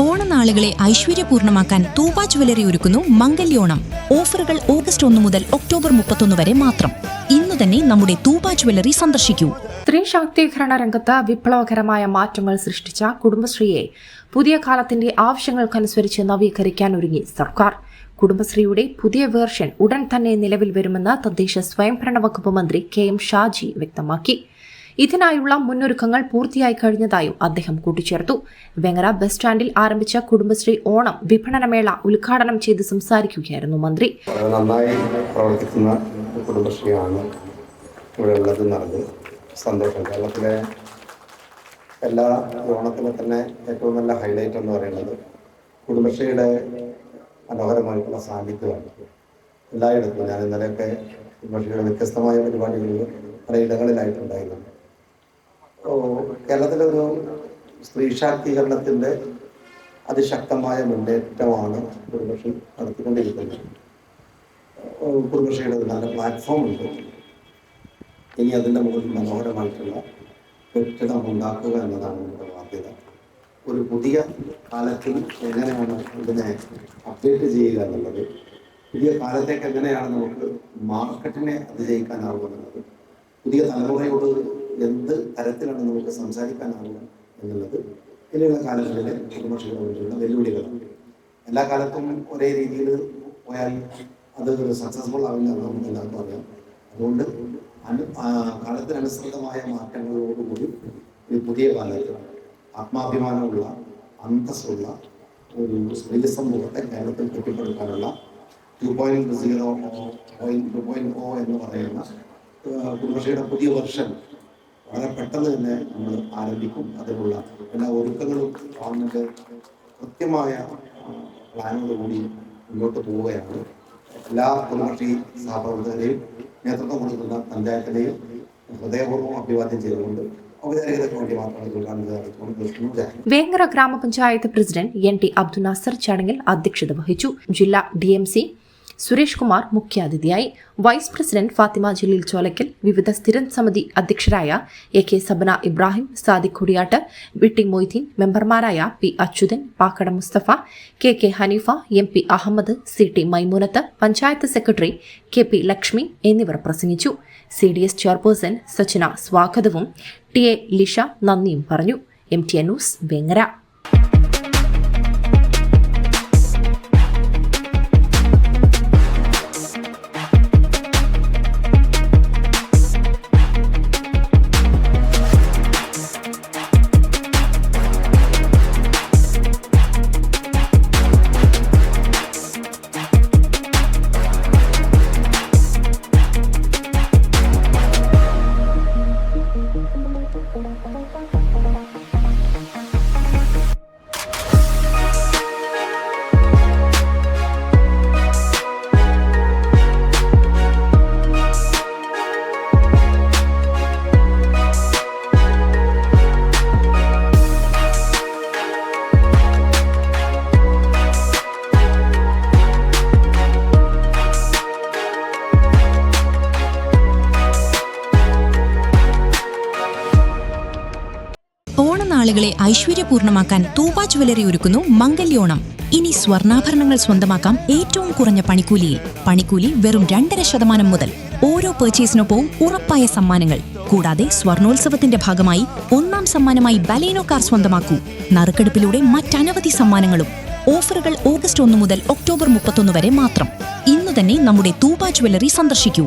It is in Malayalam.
ഓണനാളുകളെ ഐശ്വര്യപൂർണ്ണമാക്കാൻ തൂബ ജ്വല്ലറി ഒരുക്കുന്നു മംഗല്യോണം. ഓഫറുകൾ ഓഗസ്റ്റ് 1 മുതൽ ഒക്ടോബർ 31 വരെ മാത്രം. ഇന്നു തന്നെ നമ്മുടെ തൂബ ജ്വല്ലറി സന്ദർശിക്കൂ. സ്ത്രീ ശാക്തീകരണ രംഗത്ത് വിപ്ലവകരമായ മാറ്റങ്ങൾ സൃഷ്ടിച്ച കുടുംബശ്രീയെ പുതിയ കാലത്തിന്റെ ആവശ്യങ്ങൾക്കനുസരിച്ച് നവീകരിക്കാൻ ഒരുങ്ങി സർക്കാർ. കുടുംബശ്രീയുടെ പുതിയ വേർഷൻ ഉടൻ തന്നെ നിലവിൽ വരുമെന്ന് തദ്ദേശ സ്വയംഭരണ വകുപ്പ് മന്ത്രി KM ഷാജി വ്യക്തമാക്കി. ഇതിനായുള്ള മുന്നൊരുക്കങ്ങൾ പൂർത്തിയായി കഴിഞ്ഞതായും അദ്ദേഹം കൂട്ടിച്ചേർത്തു. വെങ്ങര ബസ് സ്റ്റാൻഡിൽ ആരംഭിച്ച കുടുംബശ്രീ ഓണം വിപണനമേള ഉദ്ഘാടനം ചെയ്ത് സംസാരിക്കുകയായിരുന്നു മന്ത്രി. നന്നായി പ്രവർത്തിക്കുന്ന കുടുംബശ്രീയാണ് ഇവിടെ ഉള്ളത് എന്നുള്ളത് സന്തോഷം. കേരളത്തിലെ എല്ലാ ഓണത്തിലെ തന്നെ ഏറ്റവും നല്ല ഹൈലൈറ്റ് എന്ന് പറയുന്നത് കുടുംബശ്രീയുടെ മനോഹരമായിട്ടുള്ള സാന്നിധ്യമാണ്. എല്ലായിടത്തും ഞാൻ ഇന്നലെയൊക്കെ കുടുംബശ്രീയുടെ വ്യത്യസ്തമായ പരിപാടികളിൽ പലയിടങ്ങളിലായിട്ടുണ്ടായിരുന്നു. കേരളത്തിലൊരു സ്ത്രീ ശാക്തീകരണത്തിൻ്റെ അതിശക്തമായ മുന്നേറ്റമാണ് കുടുംബശ്രീ നടത്തിക്കൊണ്ടിരിക്കുന്നത്. കുടുംബശ്രീയുടെ ഒരു നല്ല പ്ലാറ്റ്ഫോം ഉണ്ട്. ഇനി അതിൻ്റെ മുകളിൽ മനോഹരമായിട്ടുള്ള കെട്ടിടം ഉണ്ടാക്കുക എന്നതാണ് നമ്മുടെ ബാധ്യത. ഒരു പുതിയ കാലത്തിൽ എങ്ങനെയാണ് ഇതിനെ അപ്ഡേറ്റ് ചെയ്യുക എന്നുള്ളത്, പുതിയ കാലത്തേക്ക് എങ്ങനെയാണ് നമുക്ക് മാർക്കറ്റിനെ അതിജയിക്കാനാവുന്നത്, പുതിയ തലമുറയോട് എന്ത് തരത്തിലാണ് നമുക്ക് സംസാരിക്കാനാവുക എന്നുള്ളത് ഇനിയുള്ള കാലങ്ങളിലെ കുടുംബശ്രീയുടെ മുന്നിലുള്ള വെല്ലുവിളികളാണ്. എല്ലാ കാലത്തും ഒരേ രീതിയിൽ പോയാൽ അത് സക്സസ്ഫുൾ ആവില്ല എന്ന് നമുക്ക് എല്ലാവർക്കും അറിയാം. അതുകൊണ്ട് കാലത്തിനനുസൃതമായ മാറ്റങ്ങളോടുകൂടി ഈ പുതിയ കാലത്ത് ആത്മാഭിമാനമുള്ള അന്തസ്സുള്ള ഒരു സ്ത്രീ സമൂഹത്തെ കേരളത്തിൽ കെട്ടിപ്പടുക്കാനുള്ള 2.0 എന്ന് പറയുന്ന കുടുംബശ്രീയുടെ പുതിയ വെർഷൻ വളരെ പെട്ടെന്ന് തന്നെ നമ്മൾ ആരംഭിക്കും. അതിനുള്ള എല്ലാ ഒരുക്കങ്ങളും ഗവൺമെന്റ് കൃത്യമായ പ്ലാനോടുകൂടി മുന്നോട്ട് പോവുകയാണ്. എല്ലാ കുടുംബശ്രീ സഹപ്രവർത്തകരെയും നേതൃത്വം കൊടുക്കുന്ന പഞ്ചായത്തിനെയും ഹൃദയപൂർവ്വം അഭിവാദ്യം ചെയ്തുകൊണ്ട് ഔപചാരികതയ്ക്ക് വേണ്ടി മാത്രമാണ് ഉദ്ഘാടനം. വേങ്ങര ഗ്രാമപഞ്ചായത്ത് പ്രസിഡന്റ് NT അബ്ദുൽ നാസർ ചടങ്ങിൽ അധ്യക്ഷത വഹിച്ചു. ജില്ലാ DMC സുരേഷ് കുമാർ മുഖ്യാതിഥിയായി. വൈസ് പ്രസിഡന്റ് ഫാത്തിമ ജലീൽ ചോലക്കൽ, വിവിധ സ്ഥിരം സമിതി അധ്യക്ഷരായ AK സബന ഇബ്രാഹിം, സാദിഖ് കൊടിയാട്ട്, BT മൊയ്തീൻ, മെമ്പർമാരായ P Achuthan, Pakkada Musthafa, KK Haneefa, MP Ahammed, CT Maimoonath, panchayat secretary KP Lakshmi എന്നിവർ പ്രസംഗിച്ചു. CDS ചെയർപേഴ്സൺ സച്ചിന സ്വാഗതവും TA ലിഷ നന്ദിയും പറഞ്ഞു. MTN news Vengara. ഓണനാളുകളെ ഐശ്വര്യപൂർണ്ണമാക്കാൻ തൂബ ജ്വല്ലറി ഒരുക്കുന്നു മംഗല്യോണം. ഇനി സ്വർണ്ണാഭരണങ്ങൾ സ്വന്തമാക്കാം ഏറ്റവും കുറഞ്ഞ പണിക്കൂലിയിൽ. പണിക്കൂലി വെറും 2.5% മുതൽ. ഓരോ പർച്ചേസിനൊപ്പവും ഉറപ്പായ സമ്മാനങ്ങൾ. കൂടാതെ സ്വർണോത്സവത്തിന്റെ ഭാഗമായി 1ാം സമ്മാനമായി ബലേനോ കാർ സ്വന്തമാക്കൂ. നറുക്കെടുപ്പിലൂടെ മറ്റനവധി സമ്മാനങ്ങളും. ഓഫറുകൾ ഓഗസ്റ്റ് 1 മുതൽ ഒക്ടോബർ 31 വരെ മാത്രം. ഇന്നു തന്നെ നമ്മുടെ തൂബ ജ്വല്ലറി സന്ദർശിക്കൂ.